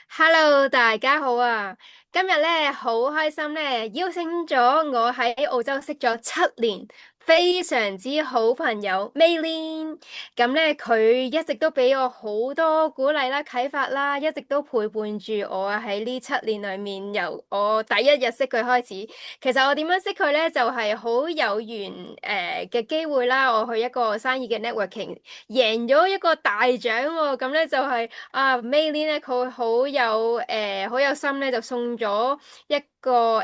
Hello，大家好啊！今日咧好開心咧，邀請咗我喺澳洲識咗7年非常之好朋友 Maylin。咁咧佢一直都俾我好多鼓勵啦、啟發啦，一直都陪伴住我啊！喺呢7年裏面，由我第一日識佢開始。其實我點樣識佢咧，就係好有緣嘅機會啦。我去一個生意嘅 networking，贏咗一個大獎喎。咁咧就係Maylin 咧，佢好有心咧，就送咗一個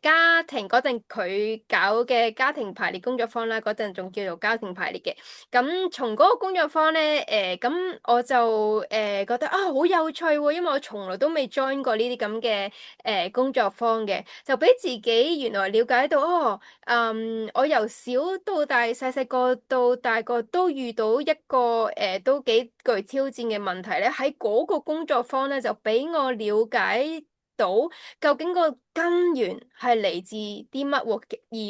家庭嗰陣佢搞嘅家庭排列工作坊啦，嗰陣仲叫做家庭排列嘅。咁從嗰個工作坊咧，咁我就覺得好有趣喎，因為我從來都未 join 過呢啲咁嘅工作坊嘅，就俾自己原來了解到我由小到大，細細個到大個都遇到一個都幾具挑戰嘅問題咧，喺嗰個工作坊咧就俾我了解到究竟個根源係嚟自啲乜喎，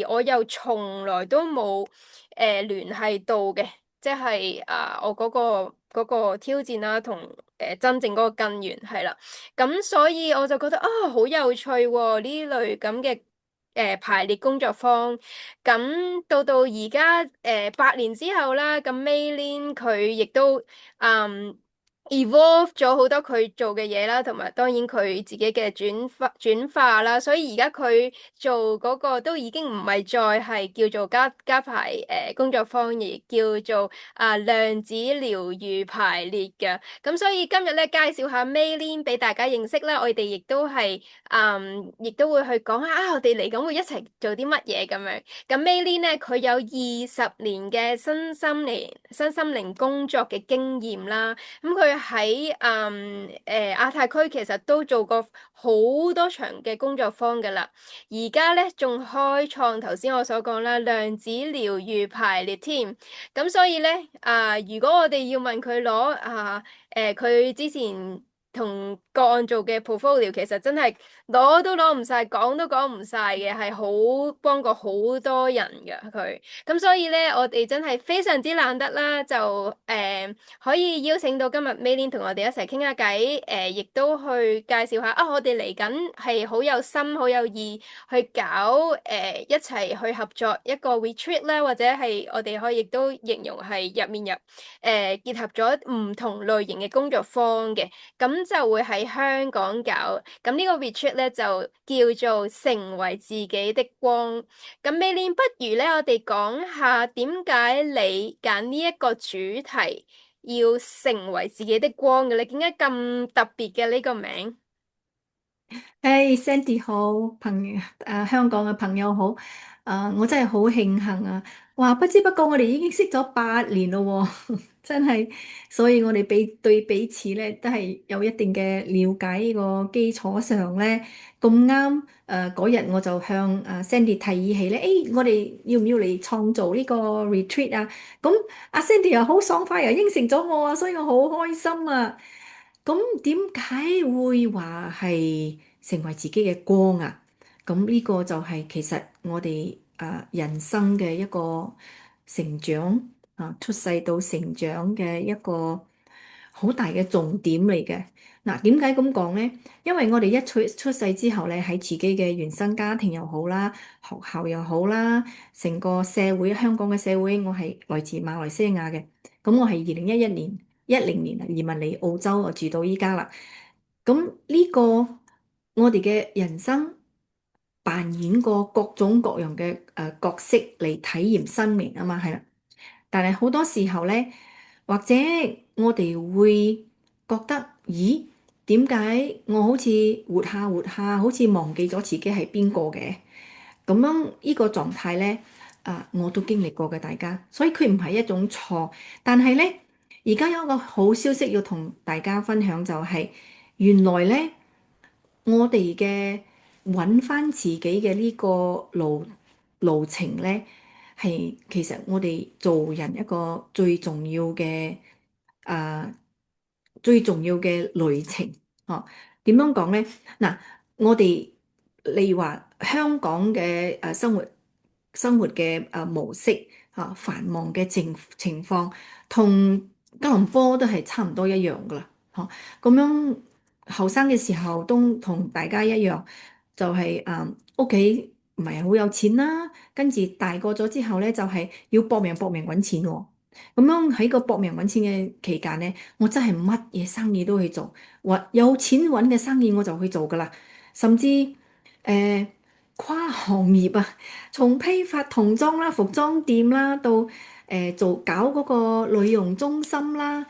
而我又從來都冇聯繫到嘅，即係我嗰個挑戰啦，同真正嗰個根源係啦。咁所以我就覺得好有趣喎，呢類咁嘅排列工作坊。咁到而家8年之後啦，咁 Maylin 佢亦都嗯 evolve 咗好多佢做嘅嘢啦，同埋當然佢自己嘅轉化啦，所以而家佢做嗰個都已經唔係再係叫做加排工作坊，而叫做量子療癒排列嘅。咁所以今日咧介紹下 Maylin 俾大家認識啦，我哋亦都係亦都會去講下我哋嚟緊會一齊做啲乜嘢咁樣。咁 Maylin 咧，佢有20年嘅身心靈工作嘅經驗啦。咁佢喺亞太區其實都做過好多場嘅工作坊噶啦。而家咧仲開創頭先我所講啦，量子療癒排列添。咁所以咧如果我哋要問佢攞佢之前同個案做嘅 portfolio，其實真係攞都攞唔晒，講都講唔晒嘅，係好幫過好多人㗎佢。咁所以咧，我哋真係非常之難得啦，就可以邀請到今日 Maylin 同我哋一齊傾下偈，亦都去介紹下我哋嚟緊係好有心、好有意去搞一齊去合作一個 retreat 咧，或者係我哋可以亦都形容係入面結合咗唔同類型嘅工作坊嘅。咁就會喺香港搞，咁呢個 retreat 咧就叫做成為自己的光。咁 Maylin 不如咧，我哋講下點解你揀呢一個主題要成為自己的光嘅？你點解咁特別嘅呢個名？誒，Sandy 好，香港嘅朋友好，我真係好慶幸啊！哇，不知不覺我哋已經識咗8年咯喎，真係，所以我哋對彼此咧都係有一定嘅了解呢個基礎上咧，咁啱嗰日我就向Sandy 提議起咧，誒，我哋要唔要嚟創造呢個 retreat 啊？咁阿 Sandy 又好爽快又應承咗我啊，所以我好開心啊！咁點解會話係成為自己嘅光啊？咁呢個就係其實我哋人生嘅一個成長出世到成長嘅一個好大嘅重點嚟嘅。嗱，點解咁講呢？因為我哋一出世之後咧，喺自己嘅原生家庭又好啦，學校又好啦，成個社會，香港嘅社會，我係來自馬來西亞嘅。咁我係2010年移民嚟澳洲，我住到依家啦。咁呢個我哋嘅人生扮演過各種各樣嘅角色嚟體驗生命啊嘛，係啦。但係好多時候咧，或者我哋會覺得，咦，點解我好似活下活下，好似忘記咗自己係邊個嘅？咁樣呢個狀態咧，我都經歷過嘅，大家，所以佢唔係一種錯，但係咧，而家有一個好消息要同大家分享，就係原來咧，我哋嘅揾翻自己嘅呢個路程咧，係其實我哋做人一個啊最重要嘅旅程。哦，點樣講咧？嗱，我哋例如話香港嘅生活嘅模式繁忙嘅情況，同吉隆坡都係差唔多一樣噶啦。嚇，咁樣後生嘅時候都同大家一樣，就係屋企唔係好有錢啦，跟住大個咗之後咧，就係要搏命揾錢喎。咁樣喺個搏命揾錢嘅期間咧，我真係乜嘢生意都去做，或有錢揾嘅生意我就去做噶啦，甚至誒跨行業啊，從批發童裝啦、服裝店啦，到搞嗰個女傭中心啦。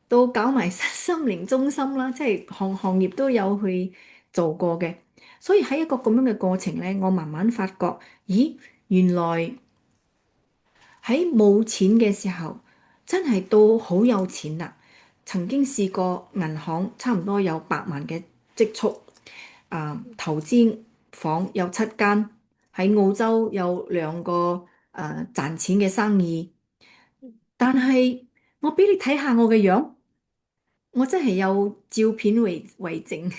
到搞埋身心靈中心啦，即係行業都有去做過嘅，所以喺一個咁樣嘅過程咧，我慢慢發覺，咦，原來喺冇錢嘅時候，真係到好有錢啦。曾經試過銀行差唔多有100萬嘅積蓄，投資房有7間，喺澳洲有2個賺錢嘅生意，但係我俾你睇下我嘅樣。我真係有照片為證，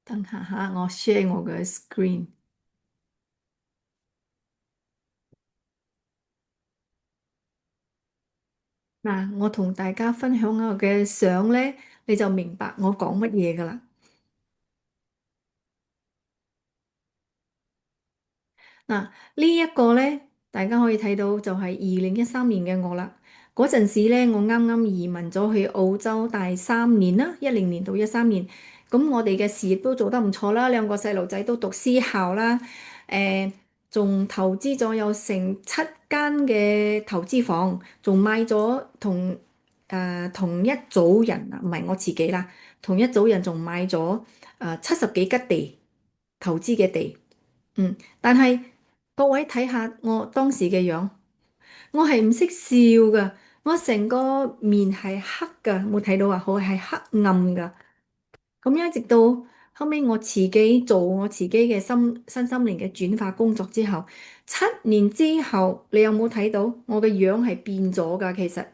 等下下我 share 我嘅 screen。嗱，我同大家分享我嘅相咧，你就明白我講乜嘢噶啦。嗱，呢一個咧，大家可以睇到就係2013年嘅我啦。嗰陣時咧，我啱啱移民咗去澳洲大3年啦，2010年到2013年。咁我哋嘅事業都做得唔錯啦，2個細路仔都讀私校啦，仲投資咗有成7間嘅投資房，仲買咗同一組人啊，唔係我自己啦，同一組人仲買咗70幾吉地投資嘅地。但係各位睇下我當時嘅樣，我係唔識笑噶，我成個面係黑噶，冇睇到啊？我係黑暗噶。咁樣直到後尾我自己做我自己嘅身心靈嘅轉化工作之後，7年之後，你有冇睇到我嘅樣係變咗噶？其實。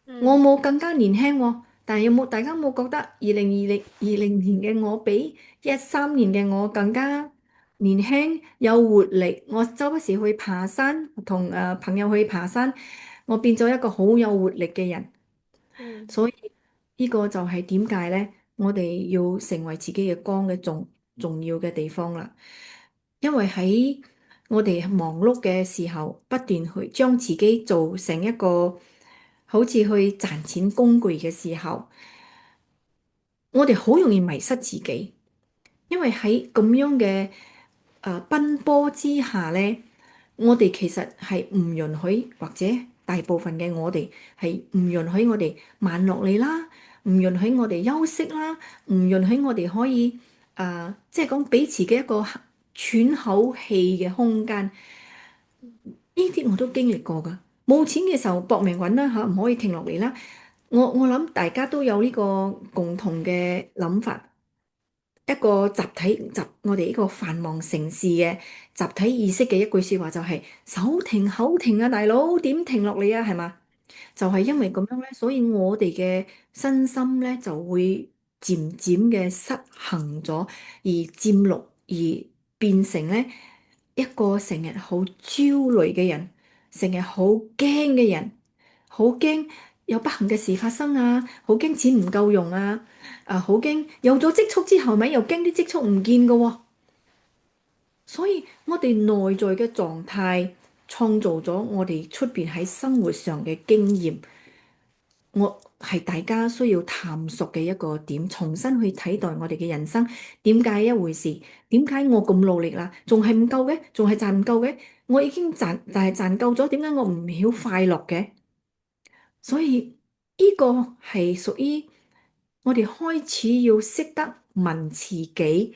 我嗯冇更加年輕喎，但係大家有冇覺得2020年嘅我比13年嘅我更加年輕有活力？我周不時去爬山，同朋友去爬山，我變咗一個好有活力嘅人。嗯所以呢個就係點解咧？我哋要成為自己嘅光嘅重要嘅地方啦。因為喺我哋忙碌嘅時候，不斷去將自己做成一個好似去賺錢工具嘅時候，我哋好容易迷失自己。因為喺咁樣嘅奔波之下咧，我哋其實係唔允許，或者大部分嘅我哋係唔允許我哋慢落嚟啦，唔允許我哋休息啦，唔允許我哋可以即係講俾自己一個喘口氣嘅空間。呢啲我都經歷過㗎。冇錢嘅時候搏命揾啦嚇，唔可以停落嚟啦。我諗大家都有呢個共同嘅諗法。一個我哋呢個繁忙城市嘅集體意識嘅一句説話就係手停口停啊，大佬點停落嚟啊？係嘛？就係因為咁樣咧，所以我哋嘅身心咧就會漸漸嘅失衡咗，而漸落而變成咧一個成日好焦慮嘅人，成日好驚嘅人，好驚有不幸嘅事發生啊，好驚錢唔夠用啊，好驚有咗積蓄之後咪又驚啲積蓄唔見㗎喎。所以我哋內在嘅狀態創造咗我哋出邊喺生活上嘅經驗。我係大家需要探索嘅一個點，重新去睇待我哋嘅人生，點解一回事？點解我咁努力啦，仲係唔夠嘅，仲係賺唔夠嘅？我已經賺，但係賺夠咗，點解我唔曉快樂嘅？所以呢個係屬於我哋開始要識得問自己，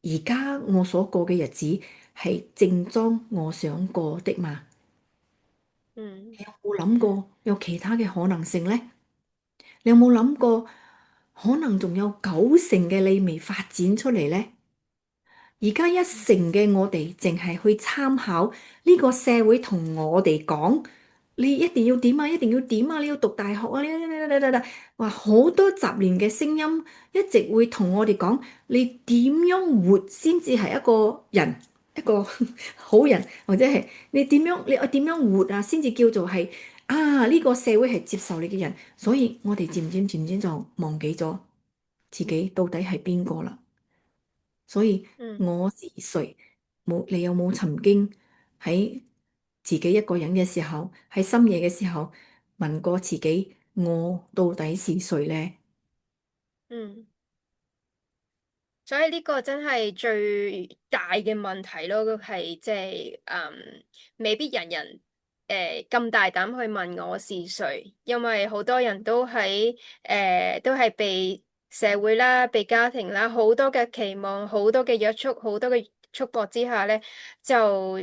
而家我所過嘅日子係正當我想過的嗎？嗯你有冇諗過有其他嘅可能性呢？你有冇諗過，可能仲有90成嘅你未發展出嚟呢？而家1成嘅我哋淨係去參考呢個社會同我哋講，你一定要點啊，一定要點啊，你要讀大學啊，話好多雜念嘅聲音一直會同我哋講，你點樣活先至係一個人，一個好人，或者係你點樣活啊，先至叫做係呢個社會係接受你嘅人，所以我哋漸漸就忘記咗自己到底係邊個啦。所以嗯我是誰？你有冇曾經喺自己一個人嘅時候，喺深夜嘅時候問過自己，我到底是誰呢？嗯。所以呢個真係最大嘅問題咯，係即係未必人人咁大膽去問我是誰，因為好多人都係被社會啦、被家庭啦好多嘅期望、好多嘅約束、好多嘅束縛之下咧，就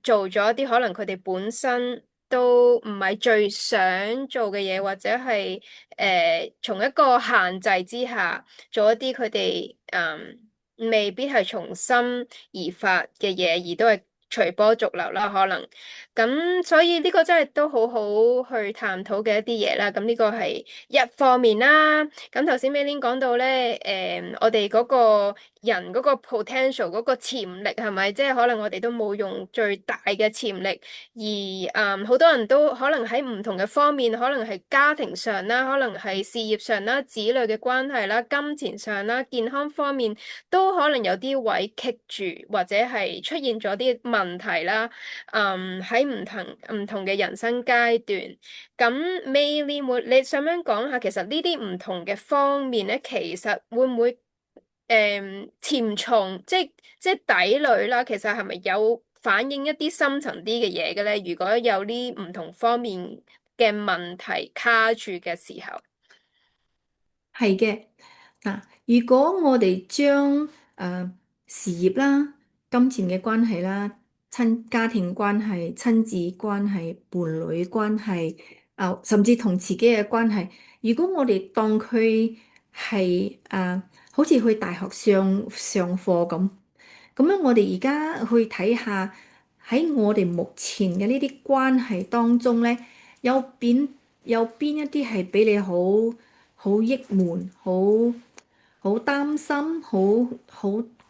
做咗一啲可能佢哋本身都唔係最想做嘅嘢，或者係從一個限制之下。做一啲佢哋未必係從心而發嘅嘢，而都係隨波逐流啦，可能咁，所以呢個真係都好好去探討嘅一啲嘢啦。咁呢個係一方面啦。咁頭先 Maylin 講到咧，我哋嗰個人嗰個 potential 嗰個潛力係咪？即係可能我哋都冇用最大嘅潛力。而好多人都可能喺唔同嘅方面，可能係家庭上啦，可能係事業上啦、子女嘅關係啦、金錢上啦、健康方面，都可能有啲位棘住，或者係出現咗啲問題啦。喺唔同嘅人生階段，咁 Maybe 你想唔想講下，其實呢啲唔同嘅方面咧，其實會唔會潛藏，即係底裏啦，其實係咪有反映一啲深層啲嘅嘢嘅咧？如果有呢唔同方面嘅問題卡住嘅時候，係嘅。如果我哋將事業啦、金錢嘅關係啦、家庭關係、親子關係、伴侶關係，甚至同自己嘅關係，如果我哋當佢係好似去大學上課咁，咁樣我哋而家去睇下喺我哋目前嘅呢啲關係當中咧，有邊有邊一啲係俾你好鬱悶、好擔心、好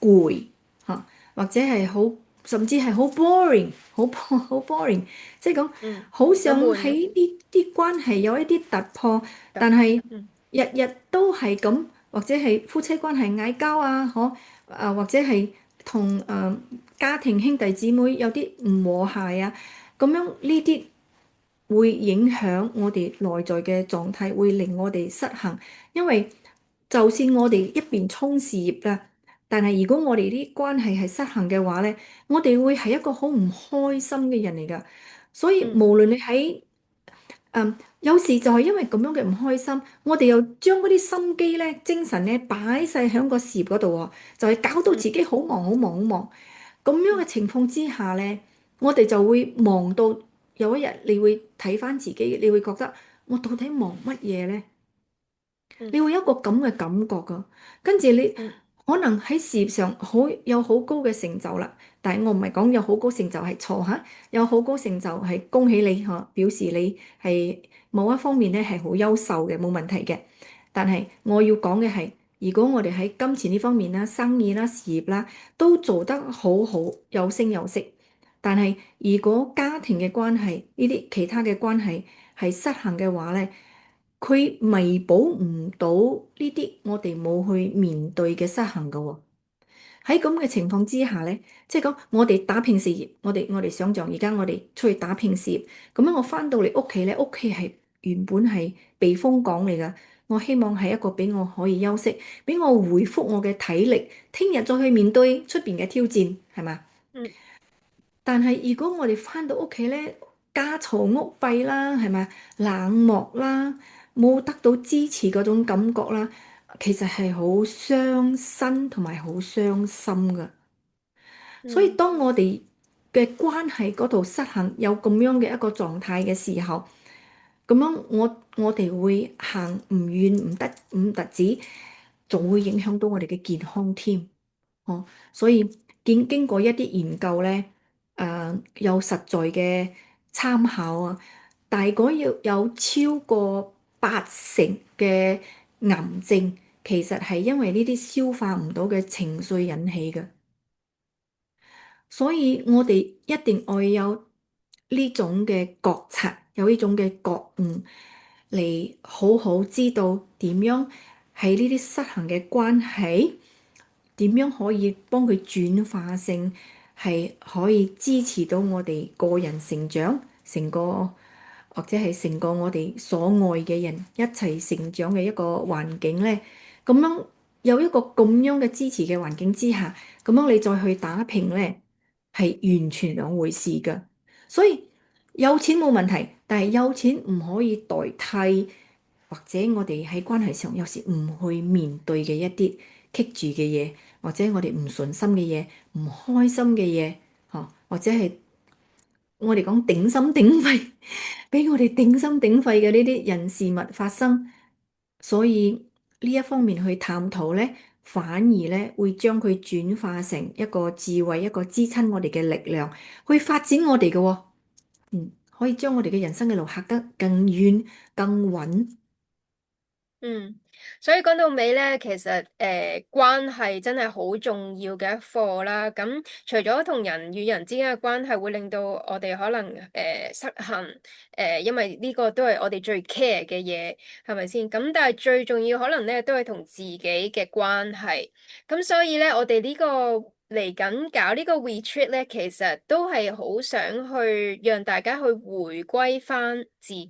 攰嚇，或者係甚至係好 boring、好 boring，即係講嗯，好想好悶嘅，喺呢啲關係有一啲突破，得但係嗯日日都係咁，或者係夫妻關係嗌交啊，或者係同家庭兄弟姊妹有啲唔和諧啊，咁樣呢啲會影響我哋內在嘅狀態，會令我哋失衡。因為就算我哋一邊衝事業啦，但係如果我哋啲關係係失衡嘅話咧，我哋會係一個好唔開心嘅人嚟㗎。所以嗯無論你喺有時就係因為咁樣嘅唔開心，我哋又將嗰啲心機咧、精神咧擺晒喺個事業嗰度喎，就係搞到嗯自己好忙、好忙、好忙。咁樣嘅嗯情況之下咧，我哋就會忙到有一日，你會睇翻自己，你會覺得我到底忙乜嘢咧？嗯你會有一個咁嘅感覺噶，跟住你嗯可能喺事業上有好高嘅成就啦，但係我唔係講有好高成就係錯嚇，有好高成就係恭喜你嚇，表示你係某一方面咧係好優秀嘅，冇問題嘅。但係我要講嘅係，如果我哋喺金錢呢方面啦、生意啦、事業啦都做得好好，有聲有色，但係如果家庭嘅關係呢啲其他嘅關係係失衡嘅話咧，佢彌補唔到呢啲我哋冇去面對嘅失衡噶喎。喺咁嘅情況之下咧，即係講我哋打拼事業，我哋想象而家我哋出去打拼事業，咁樣我翻到嚟屋企咧，屋企係原本係避風港嚟噶。我希望係一個俾我可以休息，俾我回復我嘅體力，聽日再去面對出邊嘅挑戰，係嘛？嗯但係如果我哋翻到屋企咧，家嘈屋閉啦，係咪？冷漠啦，冇得到支持嗰種感覺啦，其實係好傷身同埋好傷心噶。所以嗯當我哋嘅關係嗰度失衡，有咁樣嘅一個狀態嘅時候，咁樣我哋會行唔遠唔特止，仲會影響到我哋嘅健康添。哦，所以經過一啲研究咧，有實在嘅參考啊。但係如果要有超過80%嘅癌症，其實係因為呢啲消化唔到嘅情緒引起嘅。所以我哋一定要有呢種嘅覺察，有呢種嘅覺悟，嚟好好知道點樣喺呢啲失衡嘅關係，點樣可以幫佢轉化成係可以支持到我哋個人成長，成個或者係成個我哋所愛嘅人一齊成長嘅一個環境咧。咁樣有一個咁樣嘅支持嘅環境之下，咁樣你再去打拼咧，係完全兩回事噶。所以有錢冇問題，但係有錢唔可以代替，或者我哋喺關係上有時唔去面對嘅一啲棘住嘅嘢，或者我哋唔順心嘅嘢、唔開心嘅嘢，或者係我哋講頂心頂肺，俾我哋頂心頂肺嘅呢啲人事物發生。所以呢一方面去探討咧，反而咧會將佢轉化成一個智慧，一個支撐我哋嘅力量，去發展我哋嘅喎。可以將我哋嘅人生嘅路行得更遠、更穩。嗯，所以講到尾咧，其實關係真係好重要嘅一課啦。咁除咗同人與人之間嘅關係會令到我哋可能失衡，因為呢個都係我哋最 care 嘅嘢，係咪先？咁但係最重要可能咧都係同自己嘅關係。咁所以咧，我哋呢個嚟緊搞呢個 retreat 咧，其實都係好想去讓大家去回歸翻自己。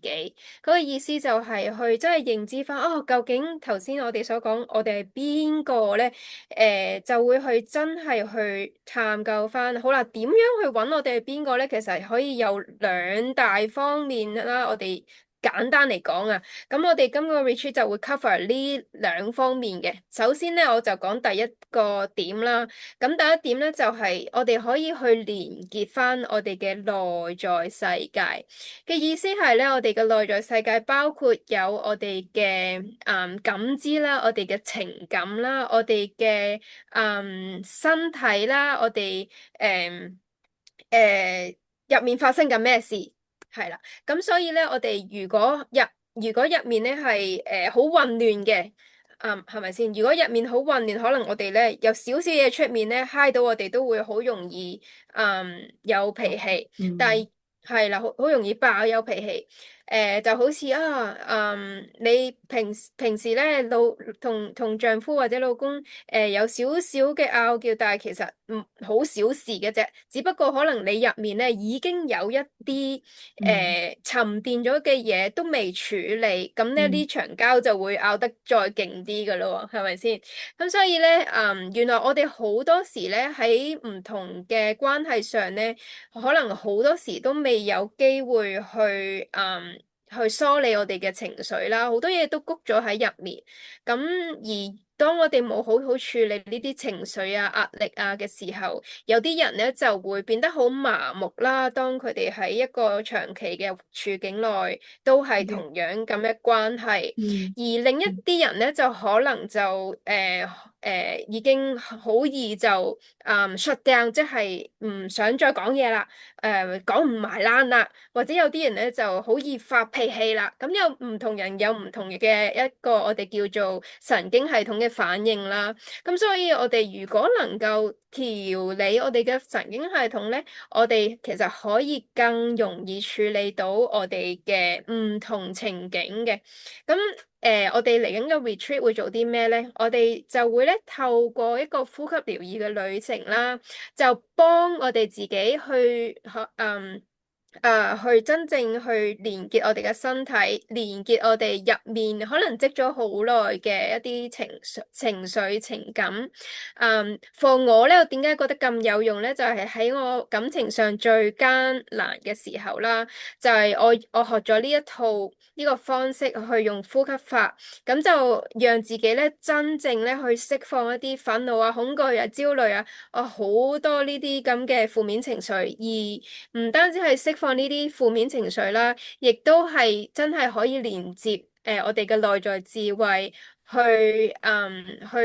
嗰個意思就係去真係認知翻，哦，究竟頭先我哋所講，我哋係邊個咧？就會去真係去探究翻。好啦，點樣去揾我哋係邊個咧？其實可以有兩大方面啦。我哋簡單嚟講啊，咁我哋今個 retreat 就會 cover 呢兩方面嘅。首先咧，我就講第一個點啦。咁第一點咧，就係我哋可以去連結翻我哋嘅內在世界。嘅意思係咧，我哋嘅內在世界包括有我哋嘅感知啦，我哋嘅情感啦，我哋嘅身體啦，我哋誒入面發生緊咩事係啦。咁所以咧，我哋如果入面咧係好混亂嘅。係咪先？如果入面好混亂，可能我哋咧有少少嘢出面咧，嗨到我哋都會好容易有脾氣。但嗯係係啦，好容易爆有脾氣。就好似你平時咧同丈夫或者老公有少少嘅拗撬，但係其實唔好小事嘅啫。只不過可能你入面咧已經有一啲嗯沉澱咗嘅嘢都未處理，咁咧嗯呢場交就會拗得再勁啲㗎咯喎，係咪先？咁所以咧，原來我哋好多時咧喺唔同嘅關係上咧，可能好多時都未有機會去梳理我哋嘅情緒啦，好多嘢都谷咗喺入面。咁而當我哋冇好好處理呢啲情緒啊、壓力啊嘅時候，有啲人咧就會變得好麻木啦。當佢哋喺一個長期嘅處境內，都係嘅同樣咁嘅關係。嗯而另一啲人咧，就可能就已經好易就shut down，即係唔想再講嘢啦，講唔埋欄啦，或者有啲人咧就好易發脾氣啦。咁有唔同人有唔同嘅一個我哋叫做神經系統嘅反應啦。咁所以我哋如果能夠調理我哋嘅神經系統咧，我哋其實可以更容易處理到我哋嘅唔同情景嘅。咁我哋嚟緊嘅 retreat 會做啲咩咧？我哋就會咧透過一個呼吸療癒嘅旅程啦，就幫我哋自己去去真正去連結我哋嘅身體，連結我哋入面可能積咗好耐嘅一啲情緒、情感。for 我咧，我點解覺得咁有用咧？就係喺我感情上最艱難嘅時候啦，就係我學咗呢一套呢個方式去用呼吸法，咁就讓自己咧真正咧去釋放一啲憤怒啊、恐懼啊、焦慮啊，好多呢啲咁嘅負面情緒，而唔單止係釋放呢啲負面情緒啦，亦都係真係可以連接我哋嘅內在智慧，去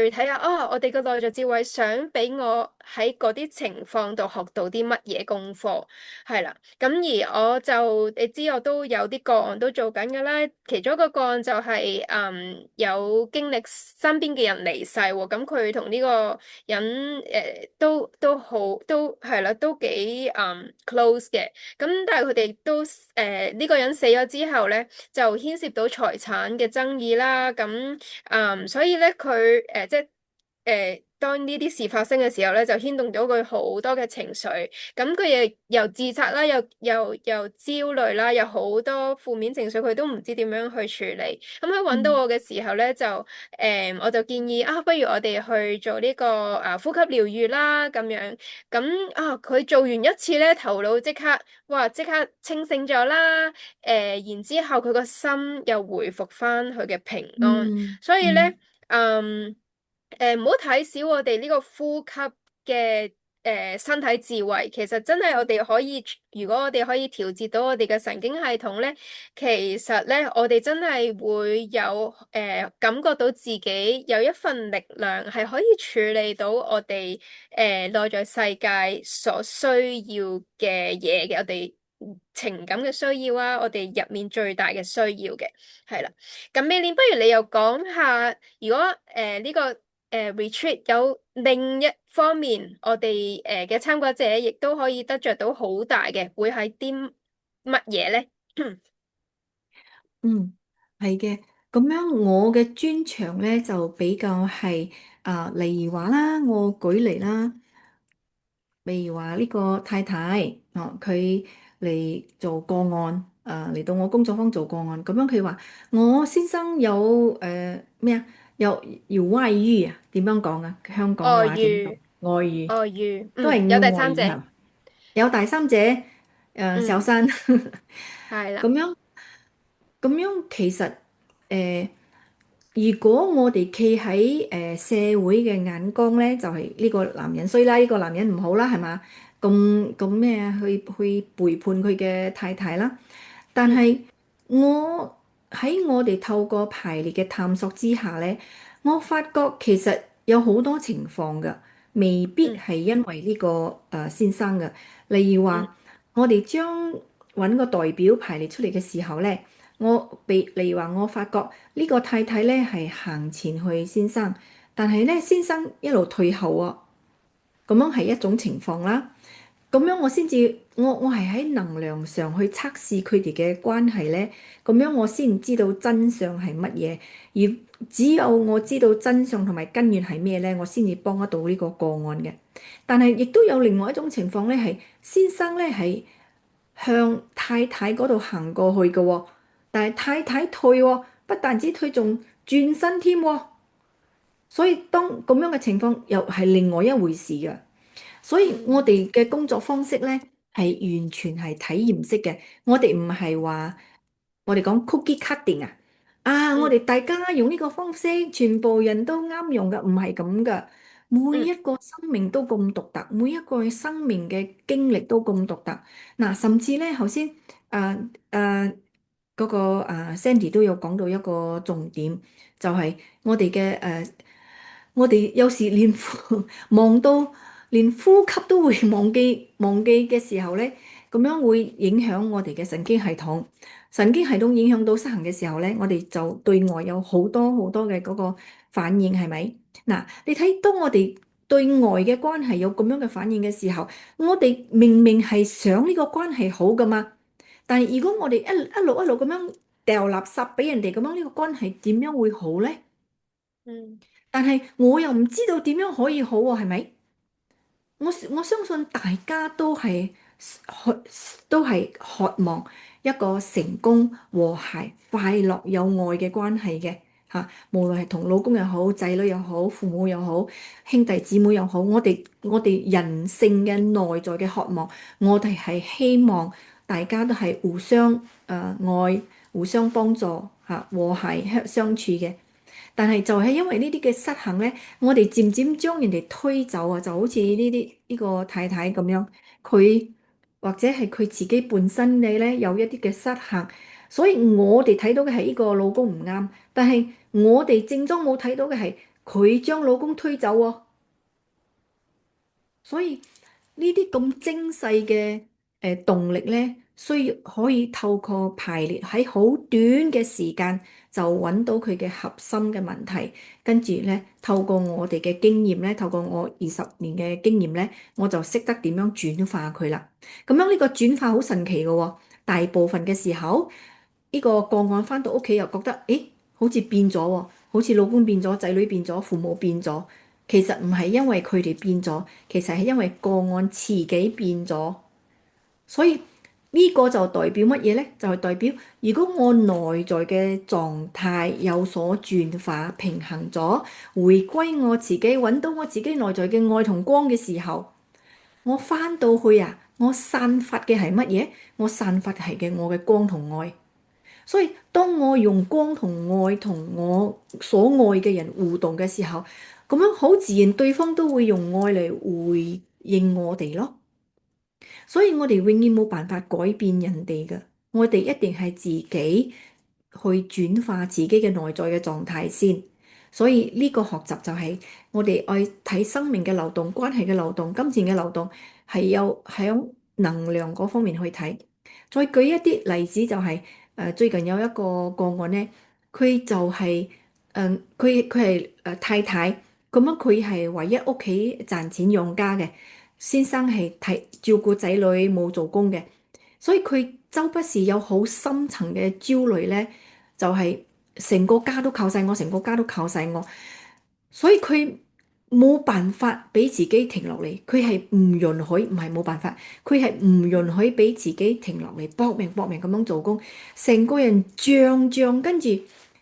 睇下哦，我哋個內在智慧想俾我喺嗰啲情況度學到啲乜嘢功課，係啦。咁而我就你知我都有啲個案都做緊㗎啦，其中一個個案就係、有經歷身邊嘅人離世喎，咁佢同呢個人都好都係啦，都幾close 嘅。咁但係佢哋都呢個人死咗之後咧，就牽涉到財產嘅爭議啦，咁。所以咧佢即係當呢啲事發生嘅時候咧，就牽動咗佢好多嘅情緒。咁佢亦又自責啦，又焦慮啦，有好多負面情緒，佢都唔知點樣去處理。咁喺揾到嗯我嘅時候咧，我就建議啊，不如我哋去做呢個呼吸療愈啦，咁樣。咁佢做完一次咧，頭腦即刻清醒咗啦。然之後佢個心又回復翻佢嘅平安。嗯所以咧，嗯嗯，唔好睇小我哋呢個呼吸嘅身體智慧，其實真係我哋可以，如果我哋可以調節到我哋嘅神經系統咧，其實咧我哋真係會有感覺到自己有一份力量，係可以處理到我哋內在世界所需要嘅嘢嘅，我哋情感嘅需要啊，我哋入面最大嘅需要嘅，係啦。咁美蓮，不如你又講下，如果呢個retreat 有另一方面，我哋嘅參加者亦都可以得着到好大嘅，會係啲乜嘢咧？嗯，係嘅。咁樣我嘅專長咧就比較係例如話啦，我舉例啦。譬如話呢個太太，佢嚟做個案，嚟到我工作坊做個案，咁樣佢話我先生有咩啊，有外遇啊，點樣講啊？香港外話點講？遇，外遇外遇，都係有第叫外三者，遇係嘛？有第三者，小嗯，三，係啦，咁樣咁樣其實誒。如果我哋企喺社會嘅眼光咧，就係呢個男人衰啦，呢個男人唔好啦，係嘛？咁咩啊？去背叛佢嘅太太啦。但嗯係我哋透過排列嘅探索之下咧，我發覺其實有好多情況㗎，未必嗯係因為呢個先生嘅。例如嗯話，我哋將揾個代表排列出嚟嘅時候咧。例如話，我發覺呢個太太咧係行前去先生，但係咧先生一路退後啊，咁樣係一種情況啦。咁樣我先至，我係喺能量上去測試佢哋嘅關係咧，咁樣我先知道真相係乜嘢。而只有我知道真相同埋根源係咩咧，我先至幫得到呢個個案嘅。但係亦都有另外一種情況咧，係先生咧係向太太嗰度行過去嘅喎，但係太太退喎，不但止退，仲轉身添喎。所以當咁樣嘅情況又係另外一回事嘅。所以我嗯哋嘅工作方式咧係完全係體驗式嘅，我哋唔係話我哋講 cookie cutting 啊，我嗯哋大家用呢個方式，全部人都啱用嘅，唔係咁噶。每嗯一個生命都咁獨特，每一個生命嘅經歷都咁獨特。嗱，甚至咧頭先嗰個Sandy 都有講到一個重點，就係我哋嘅我哋有時連忙到連呼吸都會忘記嘅時候咧，咁樣會影響我哋嘅神經系統。神經系統影響到失衡嘅時候咧，我哋就對外有好多好多嘅嗰個反應，係咪？嗱，你睇當我哋對外嘅關係有咁樣嘅反應嘅時候，我哋明明係想呢個關係好噶嘛，但係如果我哋一路咁樣掉垃圾俾人哋，咁樣呢個關係點樣會好咧？嗯但係我又唔知道點樣可以好喎，係咪？我相信大家都係渴望一個成功、和諧、快樂、有愛嘅關係嘅嚇，無論係同老公又好、仔女又好、父母又好、兄弟姊妹又好，我哋人性嘅內在嘅渴望，我哋係希望大家都係互相愛、互相幫助嚇、和諧相處嘅。但係就係因為呢啲嘅失衡咧，我哋漸漸將人哋推走啊，就好似呢個太太咁樣，佢或者係佢自己本身嘅咧有一啲嘅失衡，所以我哋睇到嘅係呢個老公唔啱，但係我哋正裝冇睇到嘅係佢將老公推走喎。所以呢啲咁精細嘅動力咧，需要可以透過排列喺好短嘅時間就揾到佢嘅核心嘅問題，跟住咧透過我哋嘅經驗咧，透過我20年嘅經驗咧，我就識得點樣轉化佢啦。咁樣呢個轉化好神奇嘅喎，大部分嘅時候呢個個案翻到屋企又覺得，誒好似變咗喎，好似老公變咗，仔女變咗，父母變咗。其實唔係因為佢哋變咗，其實係因為個案自己變咗，所以呢個就代表乜嘢呢？就係代表如果我內在嘅狀態有所轉化、平衡咗，回歸我自己，揾到我自己內在嘅愛同光嘅時候，我翻到去啊，我散發嘅係乜嘢？我散發係嘅我嘅光同愛。所以當我用光同愛同我所愛嘅人互動嘅時候，咁樣好自然，對方都會用愛嚟回應我哋咯。所以我哋永遠冇辦法改變人哋嘅，我哋一定係自己去轉化自己嘅內在嘅狀態先。所以呢個學習就係我哋愛睇生命嘅流動、關係嘅流動、金錢嘅流動，係有響能量嗰方面去睇。再舉一啲例子就係、最近有一個個案咧，佢就係佢係太太咁樣，佢係唯一屋企賺錢養家嘅。先生係照顧仔女冇做工嘅，所以佢周不時有好深層嘅焦慮咧，就係成個家都靠晒我，成個家都靠晒我，所以佢冇辦法俾自己停落嚟，佢係唔允許，唔係冇辦法，佢係唔允許俾自己停落嚟，搏命咁樣做工，成個人脹，跟住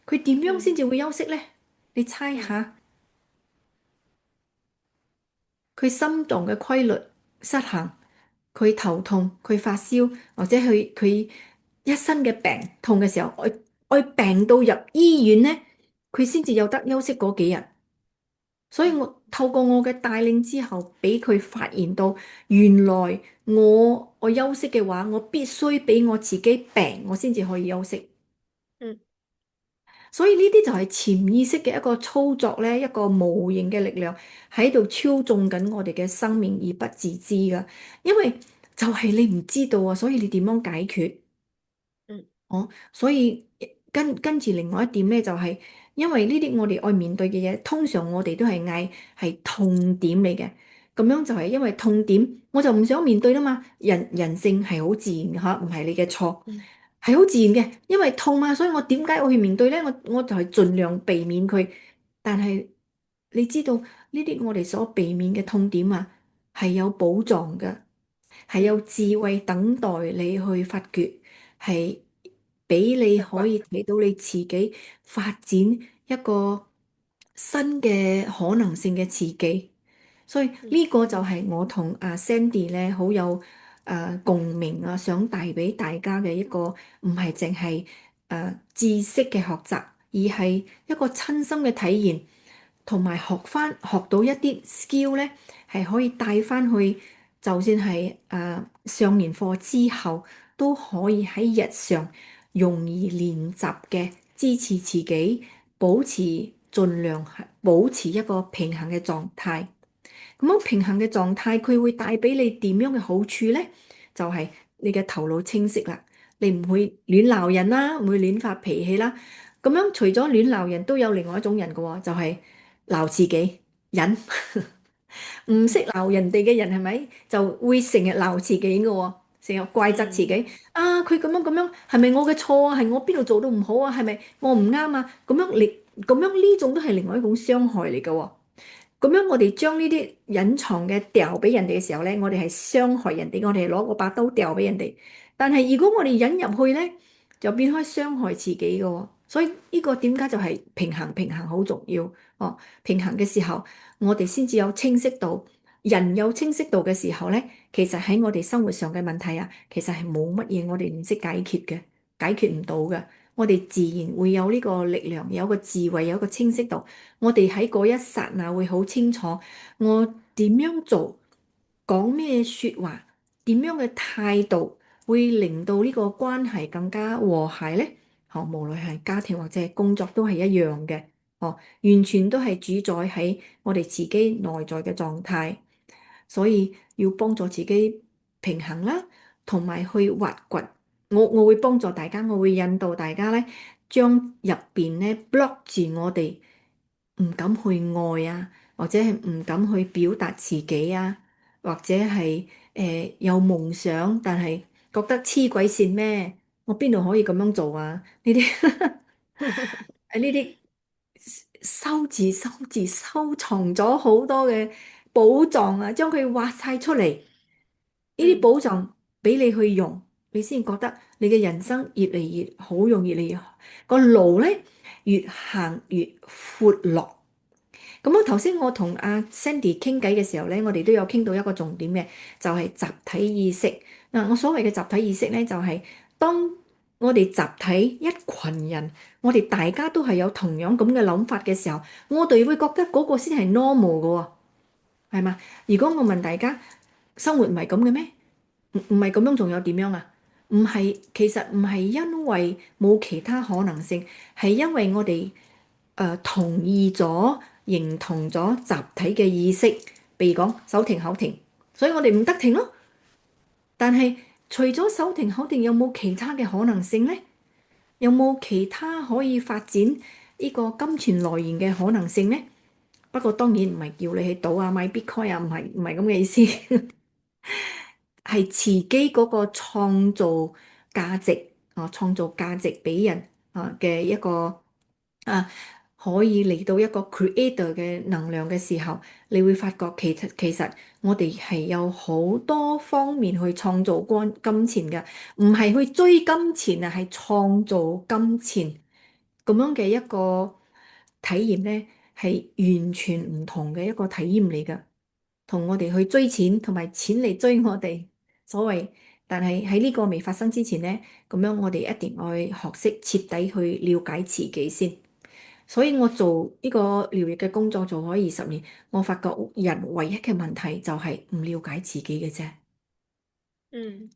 佢點樣先嗯至會休息咧？你猜嗯下？佢心臟嘅規律失衡，佢頭痛，佢發燒，或者佢一身嘅病痛嘅時候，我病到入醫院咧，佢先至有得休息嗰幾日。所以嗯我透過我嘅帶領之後，俾佢發現到原來我休息嘅話，我必須俾我自己病，我先至可以休息。嗯所以呢啲就係潛意識嘅一個操作咧，一個無形嘅力量喺度操縱緊我哋嘅生命而不自知噶。因為就係你唔知道啊，所以你點樣解決？嗯哦，所以跟住另外一點咧，就係因為呢啲我哋愛面對嘅嘢，通常我哋都係嗌係痛點嚟嘅。咁樣就係因為痛點，我就唔想面對啦嘛。人性係好自然嘅吓，唔係你嘅錯。嗯係好自然嘅，因為痛嘛，所以我點解我去面對呢？我就係盡量避免佢。但係你知道呢啲我哋所避免嘅痛點啊，係有寶藏嘅，係有嗯，智慧等待你去發掘，係俾你明白。可以睇到你自己發展一個新嘅可能性嘅自己。所以嗯呢個就係我同阿 Sandy 咧好有共鳴啊，想帶俾大家嘅一個唔係淨係知識嘅學習，而係一個親身嘅體驗，同埋學到一啲 skill 咧，係可以帶翻去，就算係上完課之後，都可以喺日常容易練習嘅支持自己，保持盡量係保持一個平衡嘅狀態。咁樣平衡嘅狀態，佢會帶俾你點樣嘅好處呢？就係你嘅頭腦清晰啦，你唔會亂鬧人啦，唔會亂發脾氣啦。咁樣除咗亂鬧人，都有另外一種人嘅喎，就係鬧自己忍。唔識鬧人哋嘅人係咪就會成日鬧自己嘅喎，成日怪責自嗯己啊！佢咁樣係咪我嘅錯啊？係我邊度做到唔好啊？係咪我唔啱啊？咁樣呢種都係另外一種傷害嚟嘅喎。咁樣我哋將呢啲隱藏嘅掉俾人哋嘅時候咧，我哋係傷害人哋，我哋係攞個把刀掉俾人哋。但係如果我哋忍入去咧，就變開傷害自己嘅喎。所以呢個點解就係平衡好重要哦。平衡嘅時候，我哋先至有清晰度。人有清晰度嘅時候咧，其實喺我哋生活上嘅問題啊，其實係冇乜嘢我哋唔識解決嘅，解決唔到嘅。我哋自然會有呢個力量，有個智慧，有個清晰度。我哋喺嗰一剎那會好清楚，我點樣做，講咩説話，點樣嘅態度會令到呢個關係更加和諧呢？無論係家庭或者係工作都係一樣嘅，完全都係主宰喺我哋自己內在嘅狀態。所以要幫助自己平衡啦，同埋去挖掘。我會幫助大家，我會引導大家咧，將入邊咧 block 住我哋唔敢去愛啊，或者係唔敢去表達自己啊，或者係有夢想，但係覺得黐鬼線咩？我邊度可以咁樣做啊？呢啲喺呢啲收藏咗好多嘅寶藏啊，將佢挖晒出嚟。呢啲嗯寶藏俾你去用，你先覺得你嘅人生越嚟越好用，越嚟越個路咧越行越闊落。咁頭先我同阿 Sandy 傾偈嘅時候咧，我哋都有傾到一個重點嘅，就係集體意識。嗱，我所謂嘅集體意識咧，就係當我哋集體一群人，我哋大家都係有同樣咁嘅諗法嘅時候，我哋會覺得嗰個先係 normal 嘅喎，係嘛？如果我問大家，生活唔係咁嘅咩？唔係咁樣，仲有點樣啊？唔係，其實唔係因為冇其他可能性，係因為我哋同意咗、認同咗集體嘅意識，譬如講手停口停，所以我哋唔得停咯。但係除咗手停口停，有冇其他嘅可能性呢？有冇其他可以發展呢個金錢來源嘅可能性呢？不過當然唔係叫你去賭啊、買 Bitcoin 啊，唔係咁嘅意思。係自己嗰個創造價值創造價值俾人嘅一個啊，可以嚟到一個 creator 嘅能量嘅時候，你會發覺其實我哋係有好多方面去創造金錢嘅，唔係去追金錢啊，係創造金錢咁樣嘅一個體驗咧，係完全唔同嘅一個體驗嚟㗎，同我哋去追錢同埋錢嚟追我哋。所謂，但係喺呢個未發生之前呢，咁樣我哋一定要去學識徹底去了解自己先。所以我做呢個療愈嘅工作做咗20年，我發覺人唯一嘅問題就係唔了解自己嘅啫。嗯。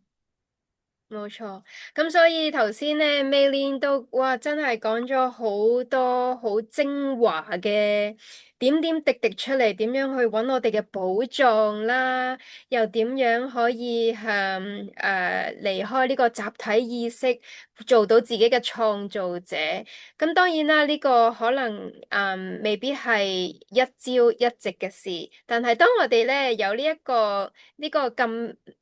冇錯，咁所以頭先咧，Maylene 都哇，真係講咗好多好精華嘅點點滴滴出嚟，點樣去揾我哋嘅寶藏啦，又點樣可以離開呢個集體意識，做到自己嘅創造者。咁當然啦，呢個可能未必係一朝一夕嘅事，但係當我哋咧有呢個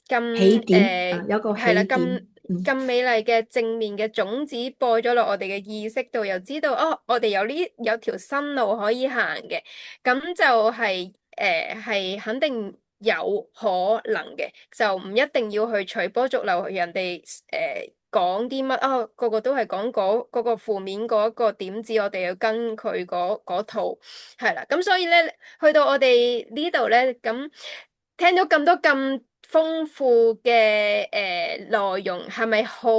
咁起點有個係啦，起點，咁美麗嘅正面嘅種子播咗落我哋嘅意識度，又知道哦，我哋有條新路可以行嘅，咁就係肯定有可能嘅，就唔一定要去隨波逐流，人哋講啲乜啊，個個都係講嗰個負面嗰個點子，我哋要跟佢嗰套係啦，咁所以咧，去到我哋呢度咧，咁聽咗咁多咁豐富嘅內容，係咪好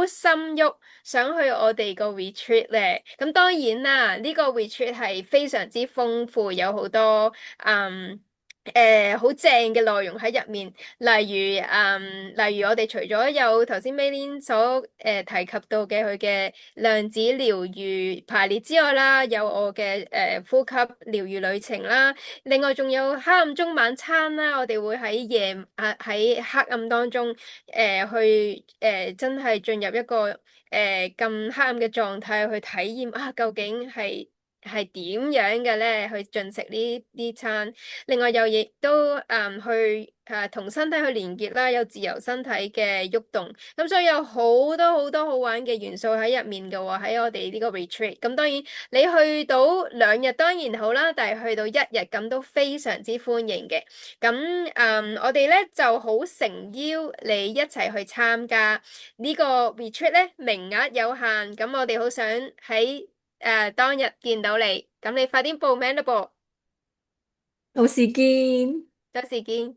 心喐？想去我哋個 retreat 咧？咁當然啦，呢個 retreat 係非常之豐富，有好多好正嘅內容喺入面，例如我哋除咗有頭先 Maylene 所提及到嘅佢嘅量子療愈排列之外啦，有我嘅呼吸療愈旅程啦。另外仲有黑暗中晚餐啦，我哋會喺黑暗當中去真係進入一個咁黑暗嘅狀態去體驗啊，究竟係點樣嘅咧？去進食呢餐，另外又亦都去同身體去連結啦，有自由身體嘅喐動，咁所以有好多好多好玩嘅元素喺入面嘅喎，喺我哋呢個 retreat。咁當然你去到2日當然好啦，但係去到1日咁都非常之歡迎嘅。咁我哋咧就好誠邀你一齊去參加呢個 retreat 咧，名額有限，咁我哋好想喺當日見到你，咁你快啲報名啦噃，到時見。到時見。